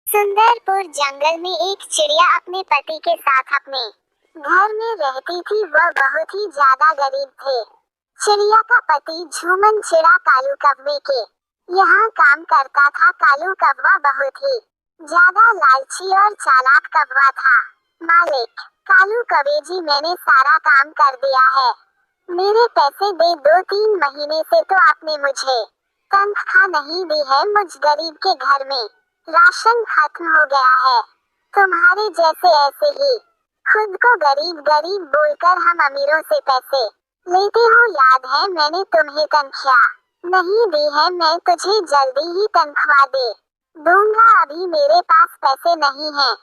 सुंदरपुर जंगल में एक चिड़िया अपने पति के साथ अपने घर में रहती थी। वह बहुत ही ज्यादा गरीब थे। चिड़िया का पति झूमन चिड़ा कालू कौवे के यहाँ काम करता था। कालू कौवा बहुत ही ज्यादा लालची और चालाक कौवा था। मालिक, कालू कौवे जी, मैंने सारा काम कर दिया है, मेरे पैसे दे दो। 3 महीने से तो आपने मुझे तनख्वाह नहीं दी है। मुझ गरीब के घर में राशन खत्म हो गया है। तुम्हारे जैसे ऐसे ही खुद को गरीब गरीब बोलकर हम अमीरों से पैसे लेते हो। याद है, मैंने तुम्हें तनख्वाह नहीं दी है। मैं तुझे जल्दी ही तनख्वाह दे दूंगा। अभी मेरे पास पैसे नहीं हैं।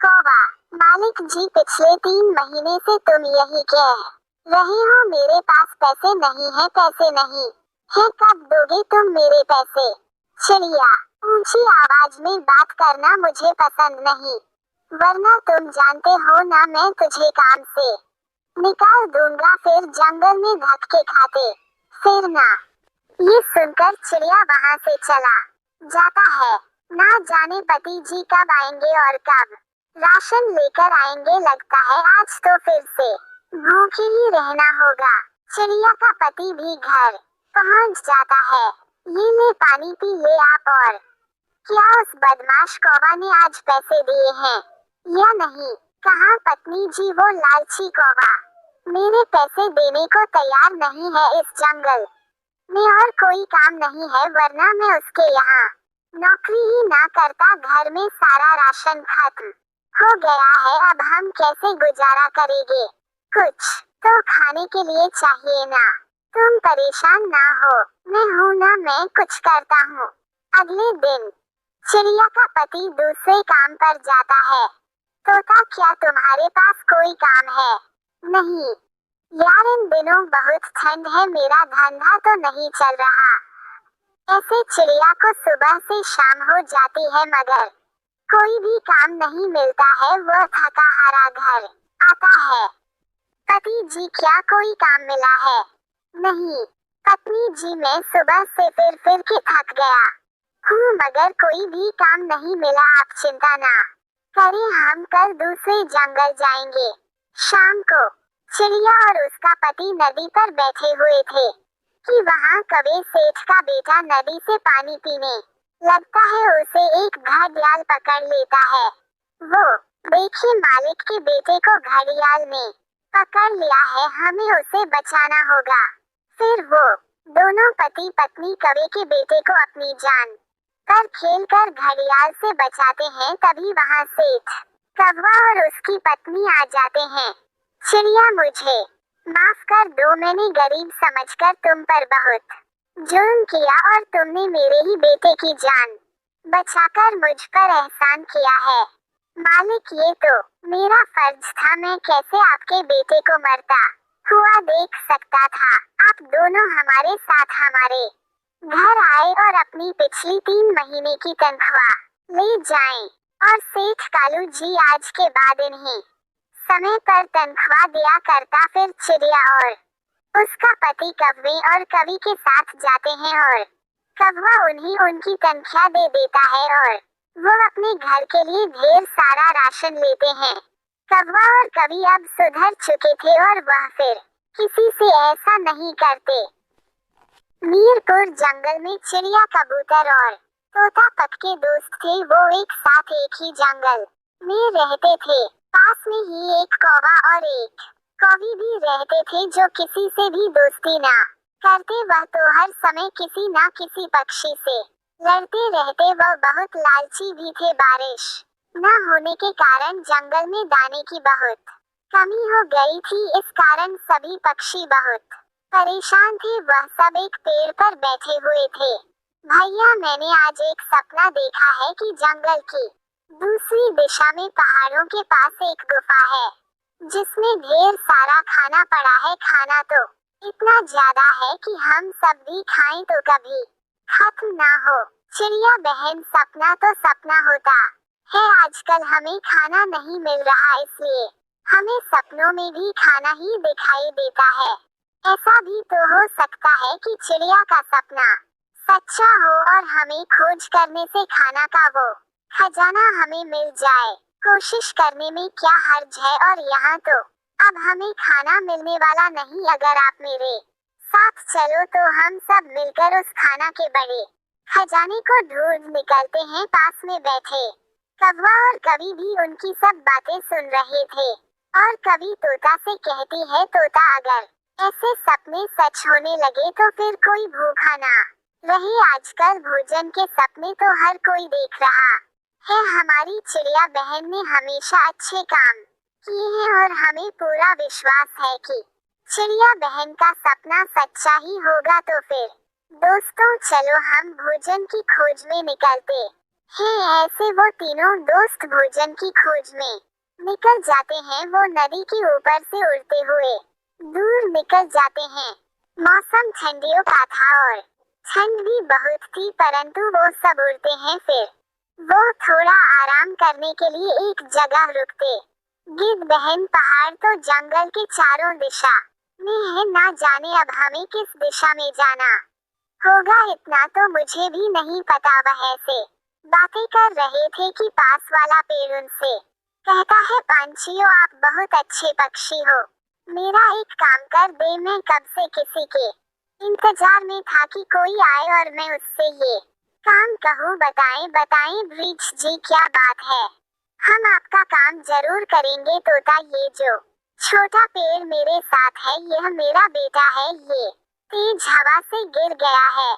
कौवा, मालिक जी, पिछले 3 महीने से तुम यही कह रहे हो मेरे पास पैसे नहीं है, पैसे नहीं है। कब दोगे तुम मेरे पैसे? चिड़िया, ऊंची आवाज में बात करना मुझे पसंद नहीं, वरना तुम जानते हो ना, मैं तुझे काम से निकाल दूंगा, फिर जंगल में धक्के खाते फिरना। ये सुनकर चिड़िया वहां से चला जाता है। ना जाने पति जी कब आएंगे और कब राशन लेकर आएंगे। लगता है आज तो फिर से भूखे ही रहना होगा। चिड़िया का पति भी घर पहुंच जाता है। ये ले पानी पी ले आप। और क्या उस बदमाश कौवा ने आज पैसे दिए हैं या नहीं? कहाँ पत्नी जी, वो लालची कौवा मेरे पैसे देने को तैयार नहीं है। इस जंगल में और कोई काम नहीं है, वरना मैं उसके यहाँ नौकरी ही ना करता। घर में सारा राशन खत्म हो गया है, अब हम कैसे गुजारा करेंगे? कुछ तो खाने के लिए चाहिए ना। तुम परेशान ना हो, मैं हूँ ना, मैं कुछ करता हूँ। अगले दिन चिड़िया का पति दूसरे काम पर जाता है। तोता, क्या तुम्हारे पास कोई काम है? नहीं यार, इन दिनों बहुत ठंड है, मेरा धंधा तो नहीं चल रहा। ऐसे चिड़िया को सुबह से शाम हो जाती है, मगर कोई भी काम नहीं मिलता है। वह थका हारा घर आता है। पति जी, क्या कोई काम मिला है? नहीं पत्नी जी, मैं सुबह से फिर के थक गया हूँ, मगर कोई भी काम नहीं मिला। आप चिंता ना करें, हम कल दूसरे जंगल जाएंगे शाम को। चिड़िया और उसका पति नदी पर बैठे हुए थे कि वहाँ कौवे सेठ का बेटा नदी से पानी पीने लगता है। उसे एक घड़ियाल पकड़ लेता है। वो देखिए, मालिक के बेटे को घड़ियाल ने पकड़ लिया है, हमें उसे बचाना होगा। फिर वो दोनों पति पत्नी कौवे के बेटे को अपनी जान पर खेल कर घड़ियाल से बचाते हैं। तभी वहाँ सेठ कौवा और उसकी पत्नी आ जाते हैं। चिड़िया, मुझे माफ कर दो, मैंने गरीब समझकर तुम पर बहुत जुल्म किया और तुमने मेरे ही बेटे की जान बचाकर मुझ पर एहसान किया है। मालिक, ये तो मेरा फर्ज था, मैं कैसे आपके बेटे को मरता हुआ देख सकता था। आप दोनों हमारे साथ हमारे घर आए और अपनी पिछली 3 महीने की तनख्वाह ले जाएं। और सेठ कालू जी आज के बाद इन्हें समय पर तनख्वाह दिया करता। फिर चिड़िया और उसका पति कौवे और कवि के साथ जाते हैं और कौवा उन्हें उनकी तनख्वाह दे देता है और वो अपने घर के लिए ढेर सारा राशन लेते हैं। कौवा और कवि अब सुधर चुके थे और वह फिर किसी से ऐसा नहीं करते। मीरपुर जंगल में चिड़िया, कबूतर और तोता पक्के दोस्त थे। वो एक साथ एक ही जंगल में रहते थे। पास में ही एक कौवा और एक कौवी भी रहते थे, जो किसी से भी दोस्ती ना करते। वह तो हर समय किसी ना किसी पक्षी से लड़ते रहते। वह बहुत लालची भी थे। बारिश न होने के कारण जंगल में दाने की बहुत कमी हो गई थी। इस कारण सभी पक्षी बहुत परेशान थे। वह सब एक पेड़ पर बैठे हुए थे। भैया, मैंने आज एक सपना देखा है कि जंगल की दूसरी दिशा में पहाड़ों के पास एक गुफा है, जिसमें ढेर सारा खाना पड़ा है। खाना तो इतना ज्यादा है कि हम सब भी खाएं तो कभी खत्म ना हो। चिड़िया बहन, सपना तो सपना होता है, आजकल हमें खाना नहीं मिल रहा, इसलिए हमें सपनों में भी खाना ही दिखाई देता है। ऐसा भी तो हो सकता है कि चिड़िया का सपना सच्चा हो और हमें खोज करने से खाना का वो खजाना हमें मिल जाए, कोशिश करने में क्या हर्ज है। और यहाँ तो अब हमें खाना मिलने वाला नहीं। अगर आप मेरे साथ चलो तो हम सब मिलकर उस खाना के बड़े खजाने को ढूंढ निकलते हैं। पास में बैठे कौवा और कवि भी उनकी सब बातें सुन रहे थे। और कवि तोता से कहती है, तोता अगर ऐसे सपने सच होने लगे तो फिर कोई भूखा ना रहे। आजकल भोजन के सपने तो हर कोई देख रहा है। हमारी चिड़िया बहन ने हमेशा अच्छे काम किए हैं और हमें पूरा विश्वास है कि चिड़िया बहन का सपना सच्चा ही होगा। तो फिर दोस्तों चलो हम भोजन की खोज में निकलते हैं। ऐसे वो तीनों दोस्त भोजन की खोज में निकल जाते हैं। वो नदी के ऊपर से उड़ते हुए दूर निकल जाते हैं। मौसम ठंडियों का था और ठंड भी बहुत थी, परंतु वो सब उड़ते हैं। फिर वो थोड़ा आराम करने के लिए एक जगह रुकते। गिद्ध बहन, पहाड़ तो जंगल के चारों दिशा में है, ना जाने अब हमें किस दिशा में जाना होगा। इतना तो मुझे भी नहीं पता। वह ऐसे बातें कर रहे थे कि पास वाला पेड़ उनसे कहता है, पंछियों आप बहुत अच्छे पक्षी हो, मेरा एक काम कर दे। मैं कब से किसी के इंतजार में था कि कोई आए और मैं उससे ये काम कहूँ। बताएं बताएं वृक्ष जी, क्या बात है, हम आपका काम जरूर करेंगे। तोता, ये जो छोटा पेड़ मेरे साथ है यह मेरा बेटा है, ये तेज हवा से गिर गया है।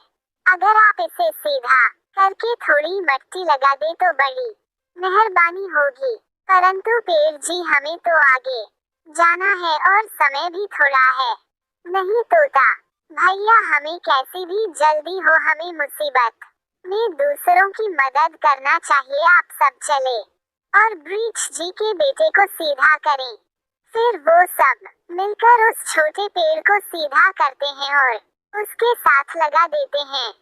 अगर आप इसे सीधा करके थोड़ी मिट्टी लगा दे तो बड़ी मेहरबानी होगी। परंतु पेड़ जी, हमें तो आगे जाना है और समय भी थोड़ा है। नहीं तोता भैया, हमें कैसी भी जल्दी हो, हमें मुसीबत में दूसरों की मदद करना चाहिए। आप सब चले और वृक्ष जी के बेटे को सीधा करें। फिर वो सब मिलकर उस छोटे पेड़ को सीधा करते हैं और उसके साथ लगा देते हैं,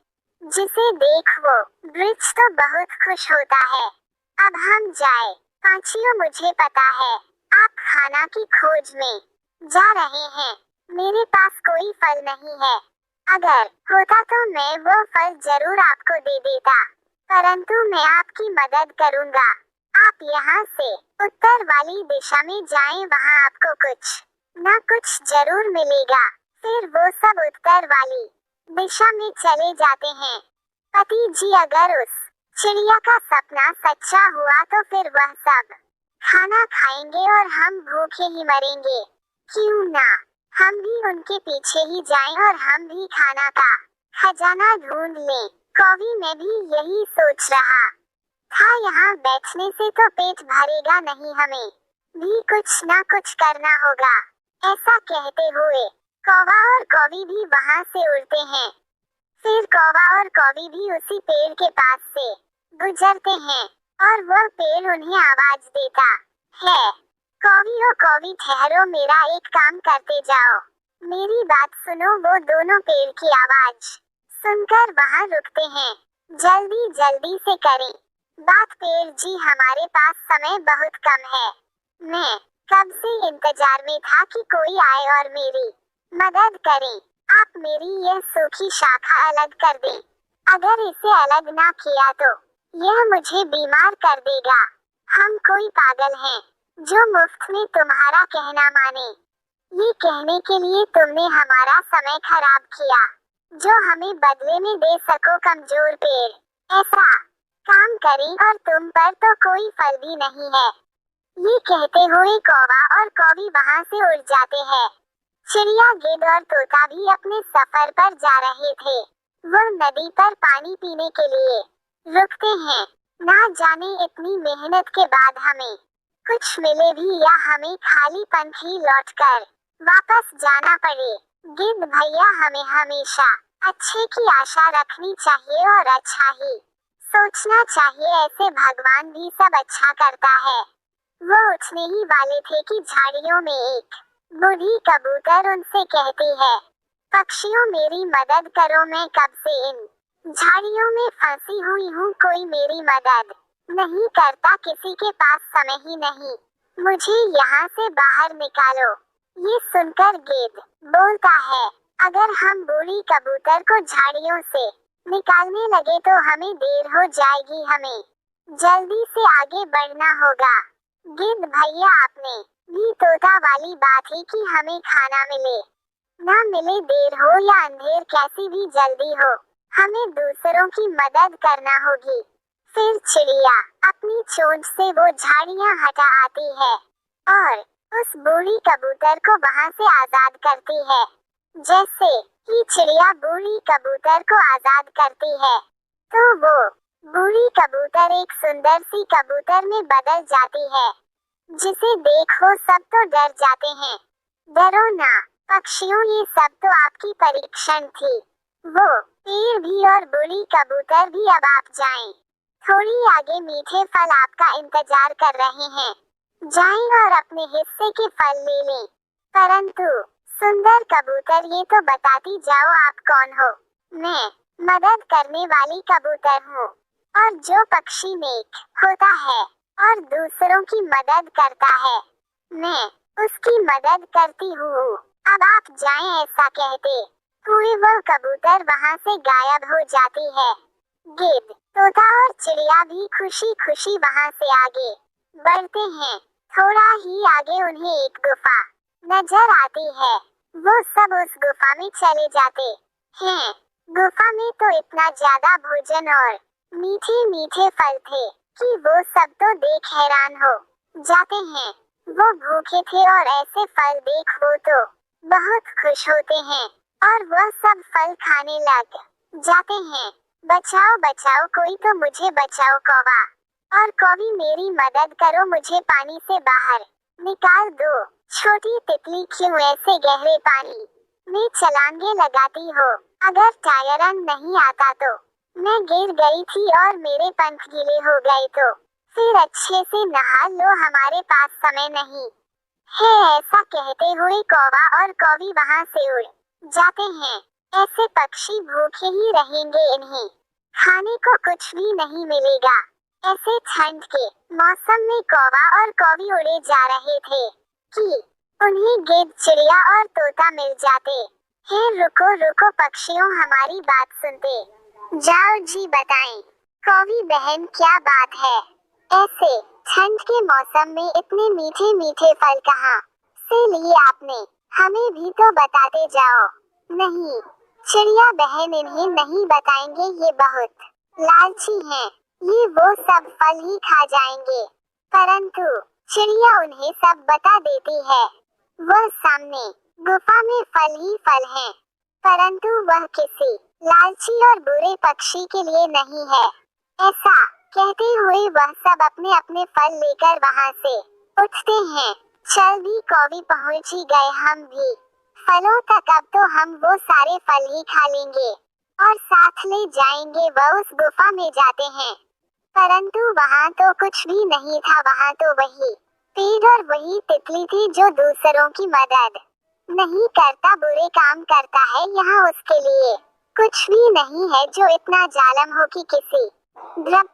जिसे देख वो वृक्ष तो बहुत खुश होता है। अब हम जाए। पंछियों, मुझे पता है आप खाना की खोज में जा रहे हैं। मेरे पास कोई फल नहीं है, अगर होता तो मैं वो फल जरूर आपको दे देता, परंतु मैं आपकी मदद करूंगा। आप यहाँ से उत्तर वाली दिशा में जाएं, वहाँ आपको कुछ ना कुछ जरूर मिलेगा। फिर वो सब उत्तर वाली दिशा में चले जाते हैं। पति जी, अगर उस चिड़िया का सपना सच्चा हुआ तो फिर वह सब खाना खाएंगे और हम भूखे ही मरेंगे। क्यों ना हम भी उनके पीछे ही जाएं और हम भी खाना का खजाना ढूंढ लें। कौवी, मैं भी यही सोच रहा था, यहाँ बैठने से तो पेट भरेगा नहीं, हमें भी कुछ ना कुछ करना होगा। ऐसा कहते हुए कौवा और कौवी भी वहाँ से उड़ते हैं। फिर कौवा और कौवी भी उसी पेड़ के पास से गुजरते हैं और वह पेड़ उन्हें आवाज देता है। कौवी ओ कौवी, ठहरो, मेरा एक काम करते जाओ, मेरी बात सुनो। वो दोनों पेड़ की आवाज सुनकर वहाँ रुकते हैं। जल्दी जल्दी से करें बात पेड़ जी, हमारे पास समय बहुत कम है। मैं कब से इंतजार में था कि कोई आए और मेरी मदद करे। आप मेरी यह सूखी शाखा अलग कर दें। अगर इसे अलग ना किया तो यह मुझे बीमार कर देगा। हम कोई पागल हैं जो मुफ्त में तुम्हारा कहना माने। ये कहने के लिए तुमने हमारा समय खराब किया, जो हमें बदले में दे सको कमजोर पेड़। ऐसा काम करें और तुम पर तो कोई फल भी नहीं है। ये कहते हुए कौवा और कौवी वहाँ से उड़ जाते हैं। चिड़िया, गिद्ध और तोता भी अपने सफर पर जा रहे थे। वो नदी पर पानी पीने के लिए रुकते हैं। ना जाने इतनी मेहनत के बाद हमें कुछ मिले भी या हमें खाली पंख ही लौटकर वापस जाना पड़े। गिद्ध भैया, हमें हमेशा अच्छे की आशा रखनी चाहिए और अच्छा ही सोचना चाहिए। ऐसे भगवान भी सब अच्छा करता है। वो उठने ही वाले थे कि झाड़ियों में एक बूढ़ी कबूतर उनसे कहती है, पक्षियों मेरी मदद करो, मैं कब से इन झाड़ियों में फंसी हुई हूँ, कोई मेरी मदद नहीं करता, किसी के पास समय ही नहीं, मुझे यहाँ से बाहर निकालो। ये सुनकर गिद्ध बोलता है, अगर हम बूढ़ी कबूतर को झाड़ियों से निकालने लगे तो हमें देर हो जाएगी, हमें जल्दी से आगे बढ़ना होगा। गिद्ध भैया आपने भी तोता वाली बात ही कि हमें खाना मिले ना मिले, देर हो या अंधेर, कैसी भी जल्दी हो, हमें दूसरों की मदद करना होगी। फिर चिड़िया अपनी चोंच से वो झाड़ियां हटा आती है और उस बूढ़ी कबूतर को वहां से आजाद करती है। जैसे ही चिड़िया बूढ़ी कबूतर को आजाद करती है तो वो बूढ़ी कबूतर एक सुंदर सी कबूतर में बदल जाती है, जिसे देखो सब तो डर जाते हैं। डरो ना पक्षियों, ये सब तो आपकी परीक्षण थी। वो पेड़ भी और बूढ़ी कबूतर भी अब आप जाएं। थोड़ी आगे मीठे फल आपका इंतजार कर रहे हैं। जाएं और अपने हिस्से के फल ले लें। परंतु सुंदर कबूतर, ये तो बताती जाओ आप कौन हो। मैं मदद करने वाली कबूतर हूँ, और जो पक्षी नेक होता है और दूसरों की मदद करता है, मैं उसकी मदद करती हूँ। अब आप जाएं, ऐसा कहते हुए वह कबूतर वहां से गायब हो जाती है। गिद्ध, तोता और चिड़िया भी खुशी खुशी वहां से आगे बढ़ते हैं। थोड़ा ही आगे उन्हें एक गुफा नजर आती है। वो सब उस गुफा में चले जाते हैं। गुफा में तो इतना ज्यादा भोजन और मीठे मीठे फल थे कि वो सब तो देख हैरान हो जाते हैं। वो भूखे थे और ऐसे फल देख वो तो बहुत खुश होते हैं और वह सब फल खाने लग जाते हैं। बचाओ बचाओ, कोई तो मुझे बचाओ कौवा, और कौवी मेरी मदद करो, मुझे पानी से बाहर निकाल दो। छोटी तितली, क्यों ऐसे गहरे पानी में छलांगे लगाती हो? अगर टायरन नहीं आता तो मैं गिर गई थी और मेरे पंख गीले हो गए तो फिर अच्छे से नहा लो, हमारे पास समय नहीं है। ऐसा कहते हुए कौवा और कौवी वहां से उड़ जाते हैं। ऐसे पक्षी भूखे ही रहेंगे, इन्हें खाने को कुछ भी नहीं मिलेगा। ऐसे ठंड के मौसम में कौवा और कौवी उड़े जा रहे थे कि उन्हें गिद्ध, चिड़िया और तोता मिल जाते हैं। रुको रुको पक्षियों, हमारी बात सुनते जाओ जी, बताएं कौवी बहन क्या बात है? ऐसे ठंड के मौसम में इतने मीठे मीठे फल कहाँ से लिए आपने? हमें भी तो बताते जाओ। नहीं चिड़िया बहन, इन्हें नहीं बताएंगे, ये बहुत लालची हैं। ये वो सब फल ही खा जाएंगे। परंतु चिड़िया उन्हें सब बता देती है। वह सामने गुफा में फल ही फल हैं, परंतु वह किसी लालची और बुरे पक्षी के लिए नहीं है। ऐसा कहते हुए वह सब अपने अपने फल लेकर वहां से उठते हैं। चल भी कौवी, पहुंच ही गए हम भी फलों तक। अब तो हम वो सारे फल ही खा लेंगे और साथ ले जाएंगे। वह उस गुफा में जाते हैं, परंतु वहां तो कुछ भी नहीं था। वहां तो वही पेड़ और वही तितली थी जो दूसरों की मदद नहीं करता, बुरे काम करता है। यहाँ उसके लिए कुछ भी नहीं है जो इतना जालिम हो कि किसी द्रव